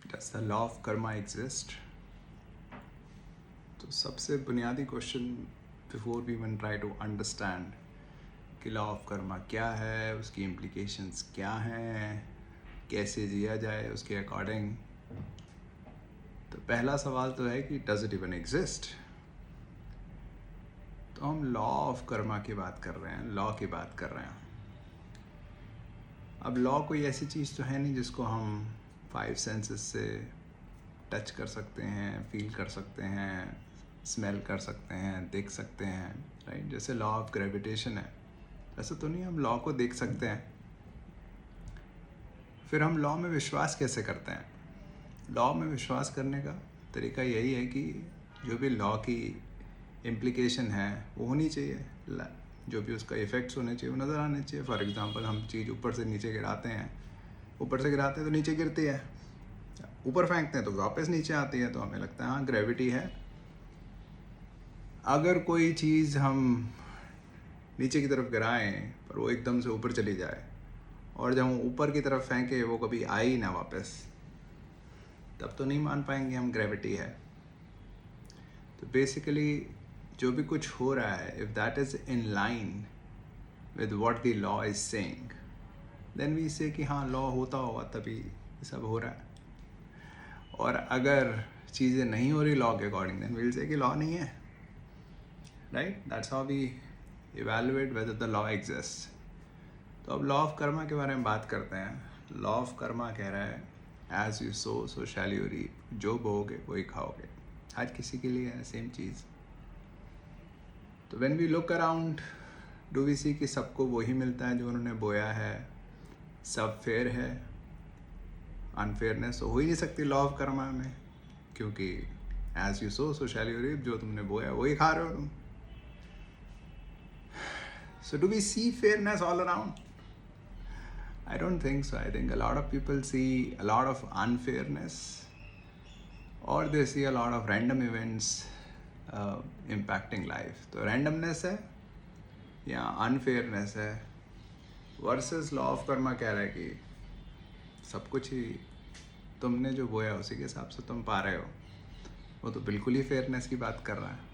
Does the law of karma exist? तो सबसे बुनियादी question before we one try to understand कि law of karma क्या है, उसकी इम्प्लीकेशंस क्या हैं, कैसे जिया जाए उसके अकॉर्डिंग। तो पहला सवाल तो है कि डज इट इवन एग्जिस्ट। तो हम लॉ ऑफ कर्मा की बात कर रहे हैं, लॉ की बात कर रहे हैं। अब लॉ कोई ऐसी चीज़ तो है नहीं जिसको हम 5 सेंसेस से टच कर सकते हैं, फील कर सकते हैं, स्मेल कर सकते हैं, देख सकते हैं, राइट। जैसे लॉ ऑफ ग्रेविटेशन है, ऐसा तो नहीं हम लॉ को देख सकते हैं। फिर हम लॉ में विश्वास कैसे करते हैं? लॉ में विश्वास करने का तरीका यही है कि जो भी लॉ की इम्प्लीकेशन है वो होनी चाहिए, जो भी उसका इफ़ेक्ट्स होने चाहिए वो नज़र आने चाहिए। फॉर एग्ज़ाम्पल हम चीज़ ऊपर से नीचे गिराते हैं, ऊपर से गिराते हैं तो नीचे गिरती है, ऊपर फेंकते हैं तो वापस नीचे आती है, तो हमें लगता है हाँ ग्रेविटी है। अगर कोई चीज़ हम नीचे की तरफ गिराएं पर वो एकदम से ऊपर चली जाए और जब हम ऊपर की तरफ फेंके वो कभी आए ही ना वापस, तब तो नहीं मान पाएंगे हम ग्रेविटी है। तो बेसिकली जो भी कुछ हो रहा है, if that is in line with what the law is saying, then we say कि हाँ लॉ होता होगा तभी ये सब हो रहा है। और अगर चीज़ें नहीं हो रही लॉ के अकॉर्डिंग, देन वील से कि लॉ नहीं है, right. That's how we evaluate whether the law exist. तो अब लॉ ऑफ कर्मा के बारे में बात करते हैं। लॉ ऑफ कर्मा कह रहा है as you sow so shall you reap, जो बोओगे वही खाओगे। हर किसी के लिए है सेम चीज़। तो when we look around do we see कि सबको वही मिलता है जो उन्होंने बोया है, सब फेयर है। अनफेयरनेस तो हो ही नहीं सकती लॉ ऑफ कर्मा में, क्योंकि as you sow so shall you reap, जो तुमने बोया वही खा रहे हो तुम। So do we see fairness all around? I don't think so. I think a lot of people see a lot of unfairness, or they see a lot of random events impacting life. तो randomness है या unfairness है versus law of karma कह रहा है कि सब कुछ ही तुमने जो बोया उसी के हिसाब से तुम पा रहे हो। वो तो बिल्कुल ही फेयरनेस की बात कर रहा है।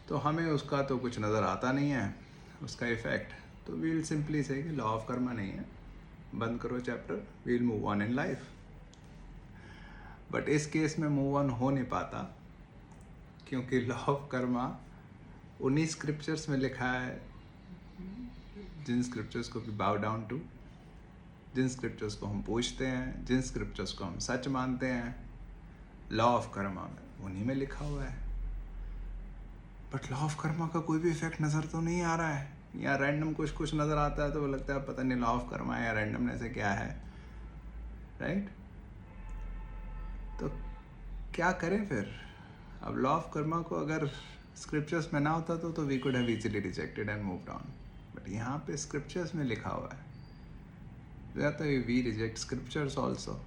तो हमें उसका तो कुछ नज़र आता नहीं है, उसका इफ़ेक्ट। तो वील सिंपली से कि लॉ ऑफ कर्मा नहीं है, बंद करो chapter, we'll move on in life. But इस केस में मूव ऑन हो नहीं पाता, क्योंकि लॉ ऑफ कर्मा उन्हीं स्क्रिप्चर्स में लिखा है जिन स्क्रिप्चर्स को भी बाउ डाउन टू, जिन स्क्रिप्चर्स को हम पूछते हैं, जिन स्क्रिप्चर्स को हम सच मानते हैं, लॉ ऑफ कर्मा में उन्हीं में लिखा हुआ है। बट लॉ ऑफ कर्मा का कोई भी इफेक्ट नज़र तो नहीं आ रहा है, या रैंडम कुछ कुछ नज़र आता है तो वो लगता है पता नहीं लॉ ऑफ कर्मा है या रैंडमनेस है क्या है, राइट। तो क्या करें फिर? अब लॉ ऑफ कर्मा को अगर स्क्रिप्चर्स में ना होता तो we could have easily rejected and moved on. But यहाँ पे स्क्रिप्चर्स में लिखा हुआ है, तो वी रिजेक्ट स्क्रिप्चर्स ऑल्सो।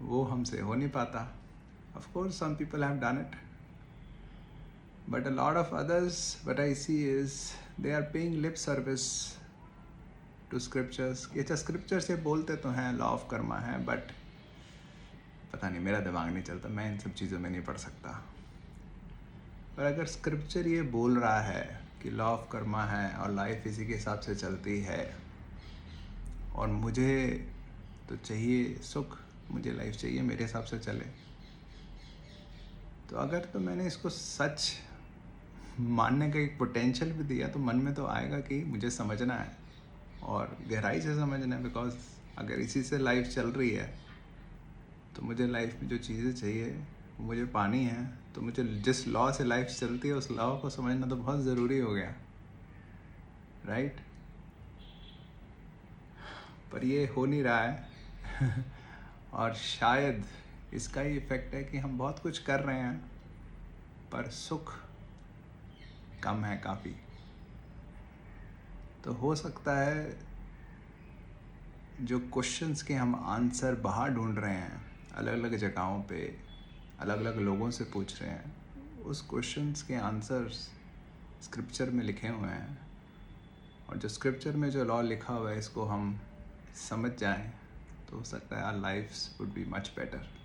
वो हमसे हो नहीं पाता। Of course some people have done it, but a lot of others, what I see is they are paying lip service to scriptures। ये अच्छा scriptures ये बोलते तो हैं लॉ ऑफ कर्मा है, बट पता नहीं, मेरा दिमाग नहीं चलता, मैं इन सब चीज़ों में नहीं पढ़ सकता। पर अगर स्क्रिप्चर ये बोल रहा है कि लॉ ऑफ कर्मा है और लाइफ इसी के हिसाब से चलती है, और मुझे तो चाहिए सुख, मुझे लाइफ चाहिए मेरे हिसाब से चले, तो अगर तो मैंने इसको सच मानने का एक पोटेंशियल भी दिया, तो मन में तो आएगा कि मुझे समझना है और गहराई से समझना है। बिकॉज अगर इसी से लाइफ चल रही है तो मुझे लाइफ में जो चीज़ें चाहिए वो मुझे पानी है। तो मुझे जिस लॉ से लाइफ चलती है उस लॉ को समझना तो बहुत ज़रूरी हो गया, राइट। पर ये हो नहीं रहा है और शायद इसका ही इफ़ेक्ट है कि हम बहुत कुछ कर रहे हैं पर सुख कम है काफ़ी। तो हो सकता है जो क्वेश्चंस के हम आंसर बाहर ढूंढ रहे हैं, अलग अलग जगहों पे अलग अलग लोगों से पूछ रहे हैं, उस क्वेश्चंस के आंसर्स स्क्रिप्चर में लिखे हुए हैं। और जो स्क्रिप्चर में जो लॉ लिखा हुआ है इसको हम समझ जाएं तो हो सकता है our lives would be much better.